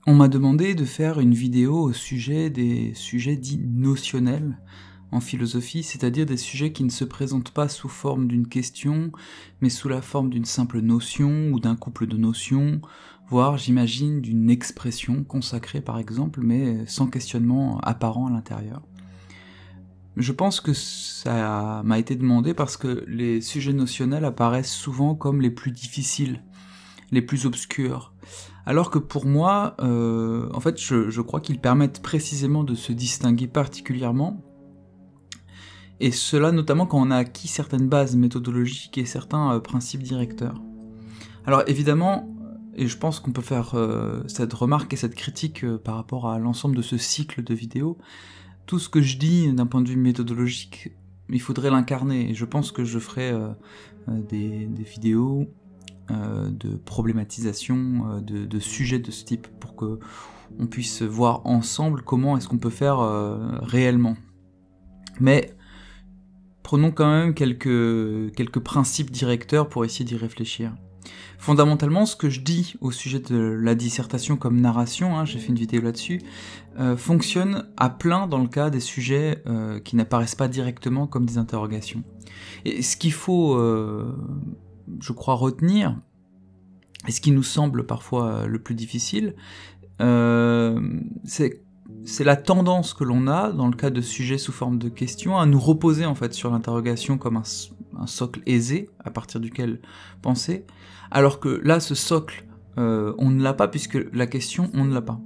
On m'a demandé de faire une vidéo au sujet des sujets dits notionnels en philosophie, c'est-à-dire des sujets qui ne se présentent pas sous forme d'une question, mais sous la forme d'une simple notion ou d'un couple de notions, voire, j'imagine, d'une expression consacrée par exemple, mais sans questionnement apparent à l'intérieur. Je pense que ça m'a été demandé parce que les sujets notionnels apparaissent souvent comme les plus difficiles, les plus obscurs. Alors que pour moi, en fait, je crois qu'ils permettent précisément de se distinguer particulièrement, et cela notamment quand on a acquis certaines bases méthodologiques et certains principes directeurs. Alors évidemment, et je pense qu'on peut faire cette remarque et cette critique par rapport à l'ensemble de ce cycle de vidéos, tout ce que je dis d'un point de vue méthodologique, il faudrait l'incarner, et je pense que je ferai des vidéos de problématisation de sujets de ce type, pour que on puisse voir ensemble comment est-ce qu'on peut faire réellement. Mais prenons quand même quelques principes directeurs pour essayer d'y réfléchir. Fondamentalement, ce que je dis au sujet de la dissertation comme narration, j'ai fait une vidéo là-dessus, fonctionne à plein dans le cas des sujets qui n'apparaissent pas directement comme des interrogations. Et ce qu'il faut, je crois, retenir, et ce qui nous semble parfois le plus difficile, c'est la tendance que l'on a, dans le cas de sujets sous forme de questions, à nous reposer en fait sur l'interrogation comme un socle aisé, à partir duquel penser, alors que là, ce socle, on ne l'a pas, puisque la question, on ne l'a pas.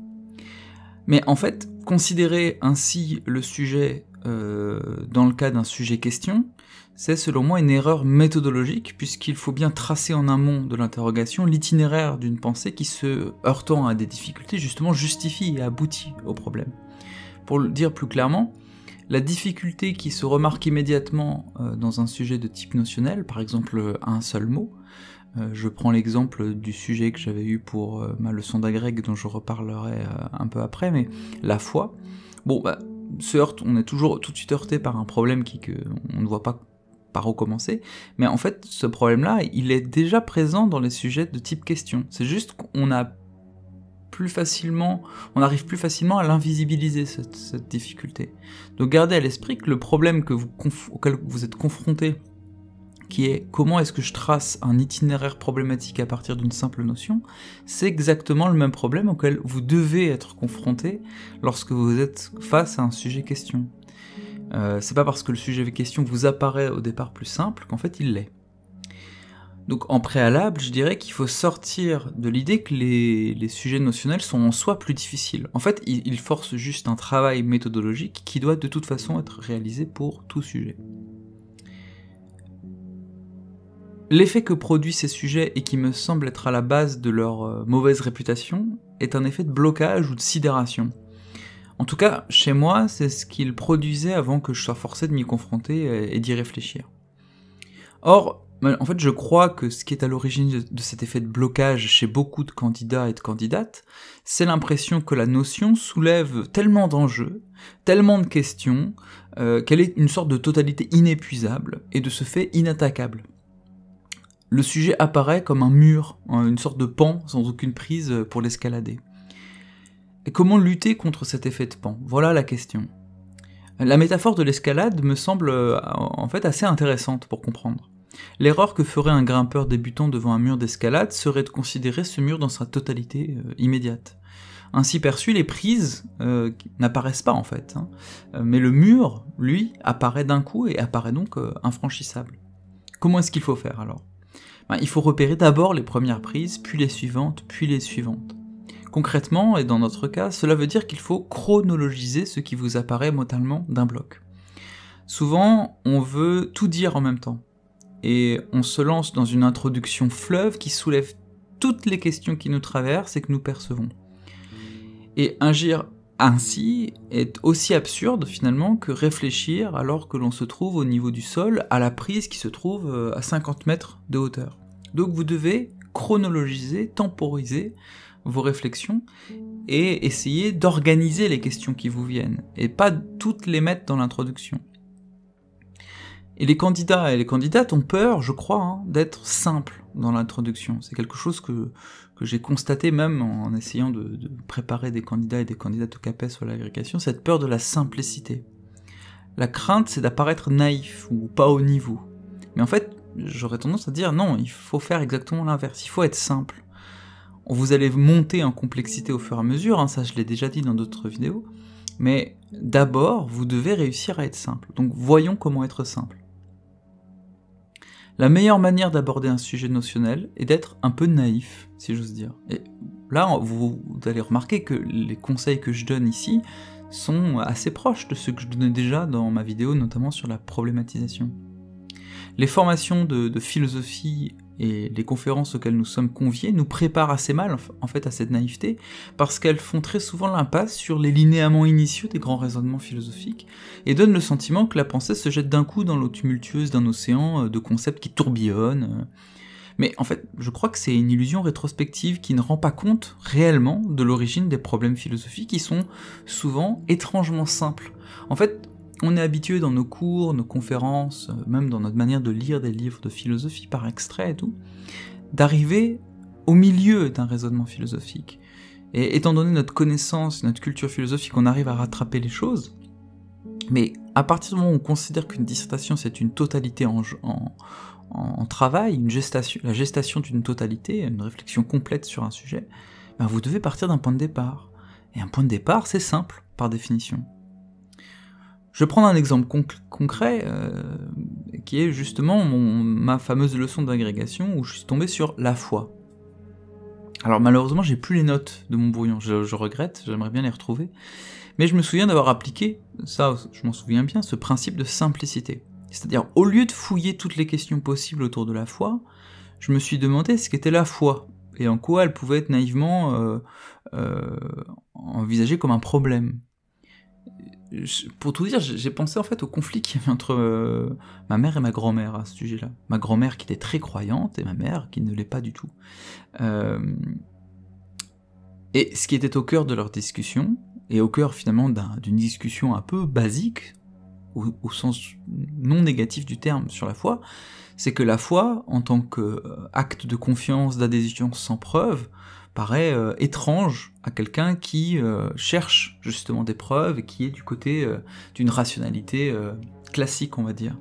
Mais en fait, considérer ainsi le sujet dans le cas d'un sujet question, c'est selon moi une erreur méthodologique, puisqu'il faut bien tracer en amont de l'interrogation l'itinéraire d'une pensée qui, se heurtant à des difficultés, justement justifie et aboutit au problème. Pour le dire plus clairement, la difficulté qui se remarque immédiatement dans un sujet de type notionnel, par exemple un seul mot, je prends l'exemple du sujet que j'avais eu pour ma leçon d'agrég, dont je reparlerai un peu après, mais la foi, on est toujours tout de suite heurté par un problème qu'on ne voit pas par où commencer, mais en fait, ce problème-là, il est déjà présent dans les sujets de type question. C'est juste qu'on arrive plus facilement à l'invisibiliser, cette difficulté. Donc gardez à l'esprit que le problème auquel vous êtes confronté, qui est comment est-ce que je trace un itinéraire problématique à partir d'une simple notion, c'est exactement le même problème auquel vous devez être confronté lorsque vous êtes face à un sujet question. C'est pas parce que le sujet question vous apparaît au départ plus simple qu'en fait il l'est. Donc en préalable, je dirais qu'il faut sortir de l'idée que les sujets notionnels sont en soi plus difficiles. En fait, ils forcent juste un travail méthodologique qui doit de toute façon être réalisé pour tout sujet. L'effet que produisent ces sujets, et qui me semble être à la base de leur mauvaise réputation, est un effet de blocage ou de sidération. En tout cas, chez moi, c'est ce qu'il produisait avant que je sois forcé de m'y confronter et d'y réfléchir. Or, en fait, je crois que ce qui est à l'origine de cet effet de blocage chez beaucoup de candidats et de candidates, c'est l'impression que la notion soulève tellement d'enjeux, tellement de questions, qu'elle est une sorte de totalité inépuisable, et de ce fait inattaquable. Le sujet apparaît comme un mur, une sorte de pan sans aucune prise pour l'escalader. Et comment lutter contre cet effet de pan? Voilà la question. La métaphore de l'escalade me semble en fait assez intéressante pour comprendre. L'erreur que ferait un grimpeur débutant devant un mur d'escalade serait de considérer ce mur dans sa totalité immédiate. Ainsi perçu, les prises n'apparaissent pas en fait, mais le mur, lui, apparaît d'un coup et apparaît donc infranchissable. Comment est-ce qu'il faut faire alors? Il faut repérer d'abord les premières prises, puis les suivantes, puis les suivantes. Concrètement, et dans notre cas, cela veut dire qu'il faut chronologiser ce qui vous apparaît mentalement d'un bloc. Souvent, on veut tout dire en même temps, et on se lance dans une introduction fleuve qui soulève toutes les questions qui nous traversent et que nous percevons. Et agir ainsi est aussi absurde finalement que réfléchir alors que l'on se trouve au niveau du sol à la prise qui se trouve à 50 mètres de hauteur. Donc vous devez chronologiser, temporiser vos réflexions et essayer d'organiser les questions qui vous viennent, et pas toutes les mettre dans l'introduction. Et les candidats et les candidates ont peur, je crois, d'être simples dans l'introduction. C'est quelque chose que j'ai constaté même en essayant de préparer des candidats et des candidates au CAPES sur l'agrégation, cette peur de la simplicité. La crainte, c'est d'apparaître naïf ou pas au niveau. Mais en fait, j'aurais tendance à dire non, il faut faire exactement l'inverse, il faut être simple. Vous allez monter en complexité au fur et à mesure, hein, ça je l'ai déjà dit dans d'autres vidéos, mais d'abord, vous devez réussir à être simple. Donc voyons comment être simple. La meilleure manière d'aborder un sujet notionnel est d'être un peu naïf, si j'ose dire. Et là, vous allez remarquer que les conseils que je donne ici sont assez proches de ceux que je donnais déjà dans ma vidéo, notamment sur la problématisation. Les formations de philosophie et les conférences auxquelles nous sommes conviés nous préparent assez mal en fait à cette naïveté, parce qu'elles font très souvent l'impasse sur les linéaments initiaux des grands raisonnements philosophiques, et donnent le sentiment que la pensée se jette d'un coup dans l'eau tumultueuse d'un océan de concepts qui tourbillonnent. Mais en fait, je crois que c'est une illusion rétrospective qui ne rend pas compte réellement de l'origine des problèmes philosophiques qui sont souvent étrangement simples. En fait, on est habitué dans nos cours, nos conférences, même dans notre manière de lire des livres de philosophie par extrait et tout, d'arriver au milieu d'un raisonnement philosophique. Et étant donné notre connaissance, notre culture philosophique, on arrive à rattraper les choses, mais à partir du moment où on considère qu'une dissertation c'est une totalité en travail, la gestation d'une totalité, une réflexion complète sur un sujet, ben vous devez partir d'un point de départ. Et un point de départ, c'est simple, par définition. Je vais prendre un exemple concret, qui est justement ma fameuse leçon d'agrégation, où je suis tombé sur la foi. Alors malheureusement, j'ai plus les notes de mon brouillon, je regrette, j'aimerais bien les retrouver, mais je me souviens d'avoir appliqué, ça je m'en souviens bien, ce principe de simplicité. C'est-à-dire, au lieu de fouiller toutes les questions possibles autour de la foi, je me suis demandé ce qu'était la foi, et en quoi elle pouvait être naïvement envisagée comme un problème. Pour tout dire, j'ai pensé en fait au conflit qu'il y avait entre ma mère et ma grand-mère à ce sujet-là. Ma grand-mère qui était très croyante, et ma mère qui ne l'est pas du tout. Et ce qui était au cœur de leur discussion, et au cœur finalement d'une discussion un peu basique, au sens non négatif du terme sur la foi, c'est que la foi, en tant qu'acte de confiance, d'adhésion sans preuve, paraît étrange à quelqu'un qui cherche justement des preuves et qui est du côté d'une rationalité classique, on va dire.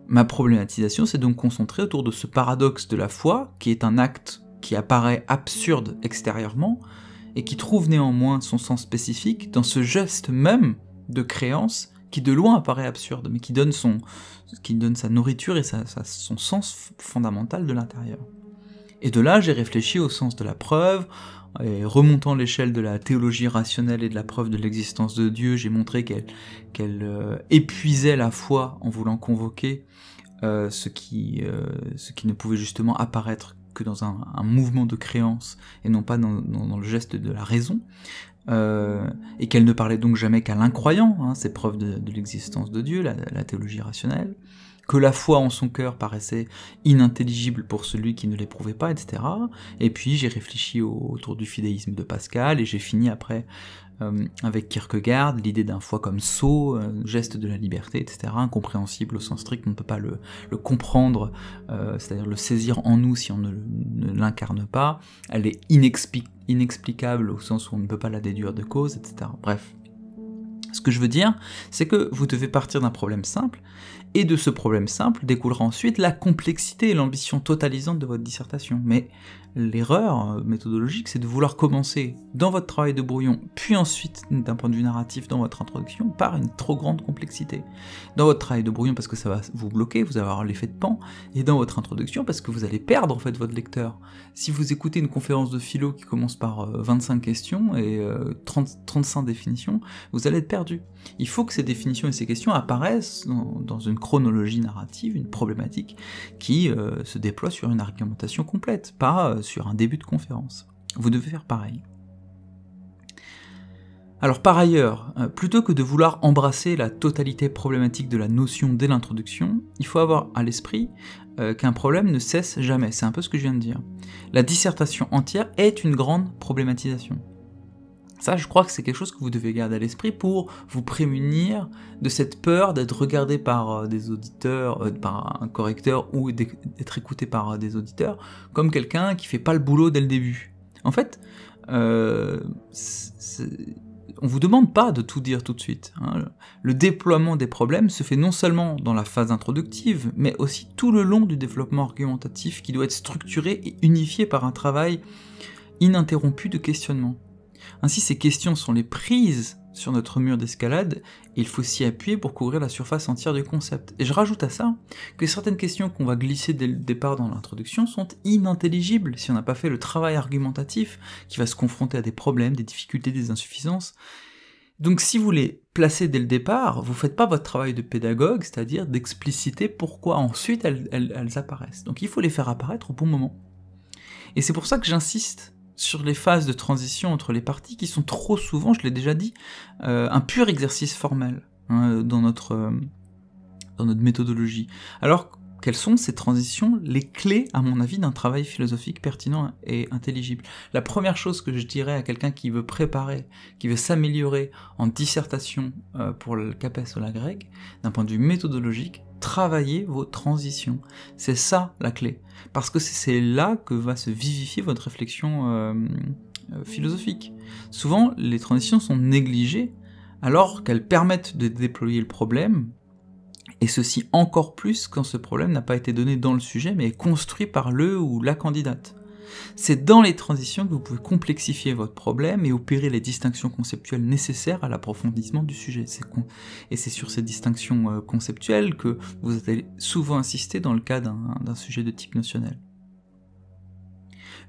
Ma problématisation s'est donc concentrée autour de ce paradoxe de la foi, qui est un acte qui apparaît absurde extérieurement, et qui trouve néanmoins son sens spécifique dans ce geste même de créance qui de loin apparaît absurde, mais qui donne sa nourriture et son sens fondamental de l'intérieur. Et de là, j'ai réfléchi au sens de la preuve, et remontant l'échelle de la théologie rationnelle et de la preuve de l'existence de Dieu, j'ai montré qu'elle épuisait la foi en voulant convoquer ce qui ne pouvait justement apparaître que dans un mouvement de créance, et non pas dans le geste de la raison, et qu'elle ne parlait donc jamais qu'à l'incroyant, hein, ces preuves de l'existence de Dieu, la théologie rationnelle, que la foi en son cœur paraissait inintelligible pour celui qui ne l'éprouvait pas, etc. Et puis j'ai réfléchi autour du fidéisme de Pascal, et j'ai fini après avec Kierkegaard, l'idée d'un foi comme sceau, geste de la liberté, etc., incompréhensible au sens strict, on ne peut pas le comprendre, c'est-à-dire le saisir en nous si on ne l'incarne pas, elle est inexplicable au sens où on ne peut pas la déduire de cause, etc. Bref. Ce que je veux dire, c'est que vous devez partir d'un problème simple, et de ce problème simple découlera ensuite la complexité et l'ambition totalisante de votre dissertation. Mais l'erreur méthodologique, c'est de vouloir commencer dans votre travail de brouillon, puis ensuite, d'un point de vue narratif, dans votre introduction, par une trop grande complexité. Dans votre travail de brouillon, parce que ça va vous bloquer, vous allez avoir l'effet de pan, et dans votre introduction, parce que vous allez perdre en fait votre lecteur. Si vous écoutez une conférence de philo qui commence par 25 questions et 35 définitions, vous allez être perdu. Il faut que ces définitions et ces questions apparaissent dans une chronologie narrative, une problématique qui se déploie sur une argumentation complète, pas sur un début de conférence. Vous devez faire pareil. Alors par ailleurs, plutôt que de vouloir embrasser la totalité problématique de la notion dès l'introduction, il faut avoir à l'esprit qu'un problème ne cesse jamais, c'est un peu ce que je viens de dire. La dissertation entière est une grande problématisation. Ça, je crois que c'est quelque chose que vous devez garder à l'esprit pour vous prémunir de cette peur d'être regardé par des auditeurs, par un correcteur, ou d'être écouté par des auditeurs, comme quelqu'un qui fait pas le boulot dès le début. En fait, on vous demande pas de tout dire tout de suite. Hein. Le déploiement des problèmes se fait non seulement dans la phase introductive, mais aussi tout le long du développement argumentatif qui doit être structuré et unifié par un travail ininterrompu de questionnement. Ainsi, ces questions sont les prises sur notre mur d'escalade, et il faut s'y appuyer pour couvrir la surface entière du concept. Et je rajoute à ça que certaines questions qu'on va glisser dès le départ dans l'introduction sont inintelligibles si on n'a pas fait le travail argumentatif qui va se confronter à des problèmes, des difficultés, des insuffisances. Donc si vous les placez dès le départ, vous ne faites pas votre travail de pédagogue, c'est-à-dire d'expliciter pourquoi ensuite elles apparaissent. Donc il faut les faire apparaître au bon moment. Et c'est pour ça que j'insiste sur les phases de transition entre les parties qui sont trop souvent, je l'ai déjà dit, un pur exercice formel dans notre méthodologie. Alors, quelles sont ces transitions, les clés, à mon avis, d'un travail philosophique pertinent et intelligible? La première chose que je dirais à quelqu'un qui veut préparer, qui veut s'améliorer en dissertation pour le CAPES ou la grecque, d'un point de vue méthodologique, travaillez vos transitions. C'est ça la clé. Parce que c'est là que va se vivifier votre réflexion philosophique. Souvent, les transitions sont négligées alors qu'elles permettent de déployer le problème, et ceci encore plus quand ce problème n'a pas été donné dans le sujet, mais est construit par le ou la candidate. C'est dans les transitions que vous pouvez complexifier votre problème et opérer les distinctions conceptuelles nécessaires à l'approfondissement du sujet. Et c'est sur ces distinctions conceptuelles que vous allez souvent insister dans le cas d'un sujet de type notionnel.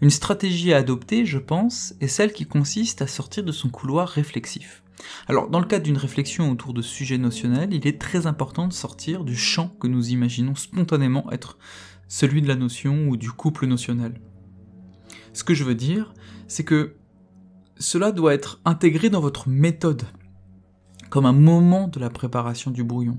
Une stratégie à adopter, je pense, est celle qui consiste à sortir de son couloir réflexif. Alors, dans le cadre d'une réflexion autour de sujets notionnels, il est très important de sortir du champ que nous imaginons spontanément être celui de la notion ou du couple notionnel. Ce que je veux dire, c'est que cela doit être intégré dans votre méthode, comme un moment de la préparation du brouillon.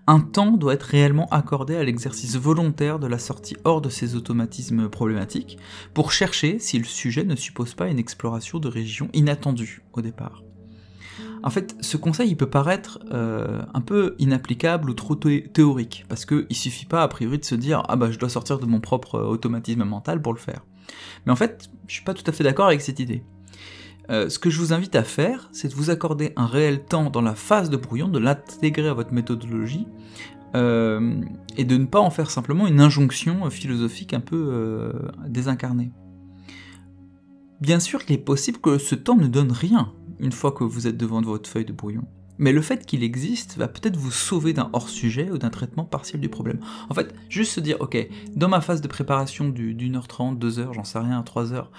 Un temps doit être réellement accordé à l'exercice volontaire de la sortie hors de ces automatismes problématiques, pour chercher si le sujet ne suppose pas une exploration de régions inattendues au départ. En fait, ce conseil il peut paraître un peu inapplicable ou trop théorique, parce qu'il suffit pas a priori de se dire « Ah bah je dois sortir de mon propre automatisme mental pour le faire ». Mais en fait, je suis pas tout à fait d'accord avec cette idée. Ce que je vous invite à faire, c'est de vous accorder un réel temps dans la phase de brouillon, de l'intégrer à votre méthodologie, et de ne pas en faire simplement une injonction philosophique un peu désincarnée. Bien sûr qu'il est possible que ce temps ne donne rien, une fois que vous êtes devant votre feuille de brouillon. Mais le fait qu'il existe va peut-être vous sauver d'un hors-sujet ou d'un traitement partiel du problème. En fait, juste se dire, ok, dans ma phase de préparation d'une heure 30, 2 heures, j'en sais rien, 3 heures,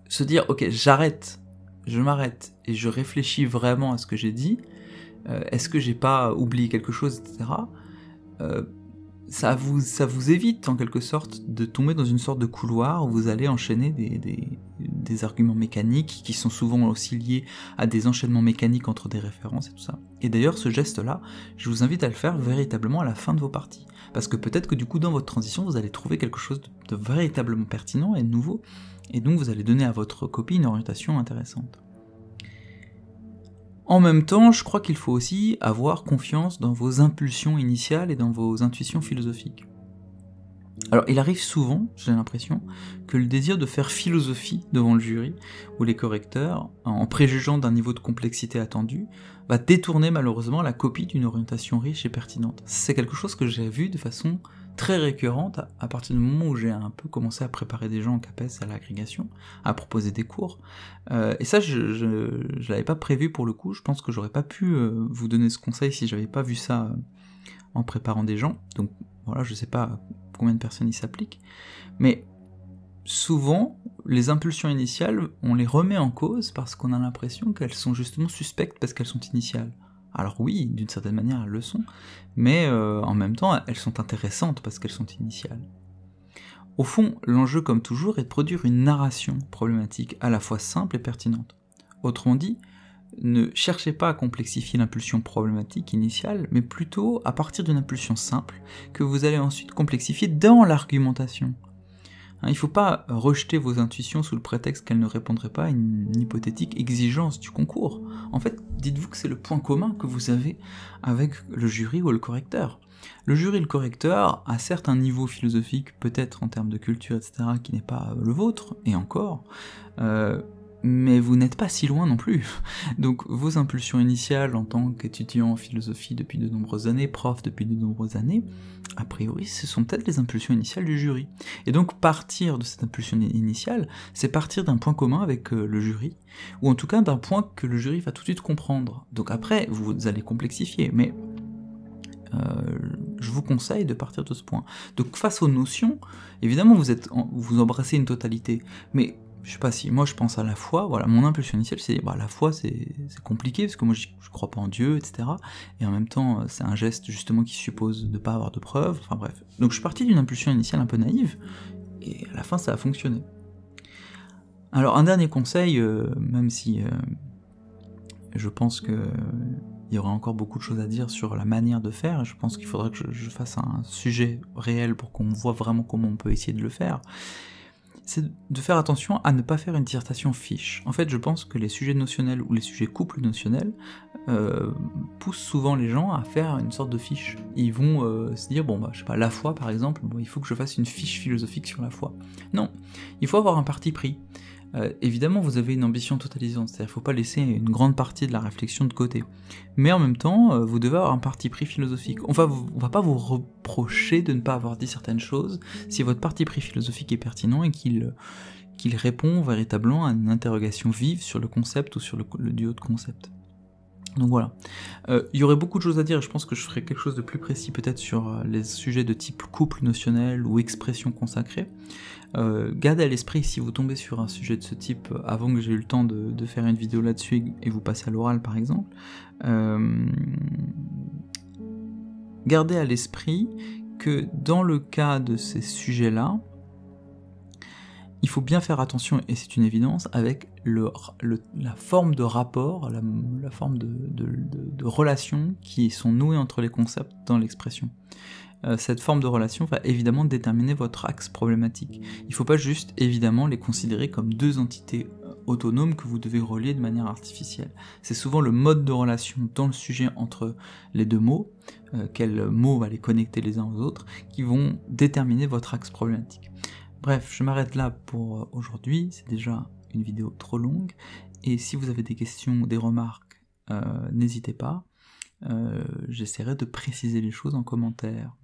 se dire, ok, je m'arrête, et je réfléchis vraiment à ce que j'ai dit, est-ce que j'ai pas oublié quelque chose, etc. Ça vous évite en quelque sorte de tomber dans une sorte de couloir où vous allez enchaîner des arguments mécaniques qui sont souvent aussi liés à des enchaînements mécaniques entre des références et tout ça. Et d'ailleurs ce geste-là, je vous invite à le faire véritablement à la fin de vos parties. Parce que peut-être que du coup dans votre transition vous allez trouver quelque chose de véritablement pertinent et de nouveau, et donc vous allez donner à votre copie une orientation intéressante. En même temps, je crois qu'il faut aussi avoir confiance dans vos impulsions initiales et dans vos intuitions philosophiques. Alors, il arrive souvent, j'ai l'impression, que le désir de faire philosophie devant le jury ou les correcteurs, en préjugeant d'un niveau de complexité attendu, va détourner malheureusement la copie d'une orientation riche et pertinente. C'est quelque chose que j'ai vu de façon très récurrente à partir du moment où j'ai un peu commencé à préparer des gens en CAPES à l'agrégation, à proposer des cours. Et ça, je l'avais pas prévu pour le coup, je pense que j'aurais pas pu vous donner ce conseil si j'avais pas vu ça en préparant des gens. Donc voilà, je sais pas combien de personnes y s'appliquent. Mais souvent, les impulsions initiales, on les remet en cause parce qu'on a l'impression qu'elles sont justement suspectes parce qu'elles sont initiales. Alors oui, d'une certaine manière, elles le sont, mais en même temps, elles sont intéressantes parce qu'elles sont initiales. Au fond, l'enjeu, comme toujours, est de produire une narration problématique à la fois simple et pertinente. Autrement dit, ne cherchez pas à complexifier l'impulsion problématique initiale, mais plutôt à partir d'une impulsion simple que vous allez ensuite complexifier dans l'argumentation. Il ne faut pas rejeter vos intuitions sous le prétexte qu'elles ne répondraient pas à une hypothétique exigence du concours. En fait, dites-vous que c'est le point commun que vous avez avec le jury ou le correcteur. Le jury et le correcteur a certes un niveau philosophique, peut-être en termes de culture, etc., qui n'est pas le vôtre, et encore, mais vous n'êtes pas si loin non plus. Donc vos impulsions initiales en tant qu'étudiant en philosophie depuis de nombreuses années, prof depuis de nombreuses années, a priori ce sont peut-être les impulsions initiales du jury. Et donc partir de cette impulsion initiale, c'est partir d'un point commun avec le jury, ou en tout cas d'un point que le jury va tout de suite comprendre. Donc après, vous allez complexifier, mais je vous conseille de partir de ce point. Donc face aux notions, évidemment vous embrassez une totalité, mais je sais pas si, moi je pense à la foi, voilà, mon impulsion initiale c'est, la foi c'est compliqué, parce que moi je crois pas en Dieu, etc. Et en même temps, c'est un geste justement qui suppose de pas avoir de preuves, enfin bref. Donc je suis parti d'une impulsion initiale un peu naïve, et à la fin ça a fonctionné. Alors un dernier conseil, même si je pense que il y aura encore beaucoup de choses à dire sur la manière de faire, et je pense qu'il faudrait que je fasse un sujet réel pour qu'on voit vraiment comment on peut essayer de le faire, c'est de faire attention à ne pas faire une dissertation fiche. En fait, je pense que les sujets notionnels ou les sujets couples notionnels poussent souvent les gens à faire une sorte de fiche. Ils vont se dire, bon, je sais pas, la foi par exemple, bon, il faut que je fasse une fiche philosophique sur la foi. Non, il faut avoir un parti pris. Évidemment, vous avez une ambition totalisante, c'est-à-dire qu'il ne faut pas laisser une grande partie de la réflexion de côté. Mais en même temps, vous devez avoir un parti pris philosophique. On va pas vous reprocher de ne pas avoir dit certaines choses si votre parti pris philosophique est pertinent et qu'il répond véritablement à une interrogation vive sur le concept ou sur le duo de concepts. Donc voilà. Il y aurait beaucoup de choses à dire, et je pense que je ferai quelque chose de plus précis peut-être sur les sujets de type couple notionnel ou expression consacrée. Gardez à l'esprit, si vous tombez sur un sujet de ce type avant que j'ai eu le temps de faire une vidéo là-dessus et vous passez à l'oral par exemple, gardez à l'esprit que dans le cas de ces sujets-là, il faut bien faire attention, et c'est une évidence, avec la forme de rapport, la forme de relation qui sont nouées entre les concepts dans l'expression. Cette forme de relation va évidemment déterminer votre axe problématique. Il ne faut pas juste, évidemment, les considérer comme deux entités autonomes que vous devez relier de manière artificielle. C'est souvent le mode de relation dans le sujet entre les deux mots, quels mots va les connecter les uns aux autres, qui vont déterminer votre axe problématique. Bref, je m'arrête là pour aujourd'hui, c'est déjà une vidéo trop longue, et si vous avez des questions ou des remarques, n'hésitez pas. J'essaierai de préciser les choses en commentaire.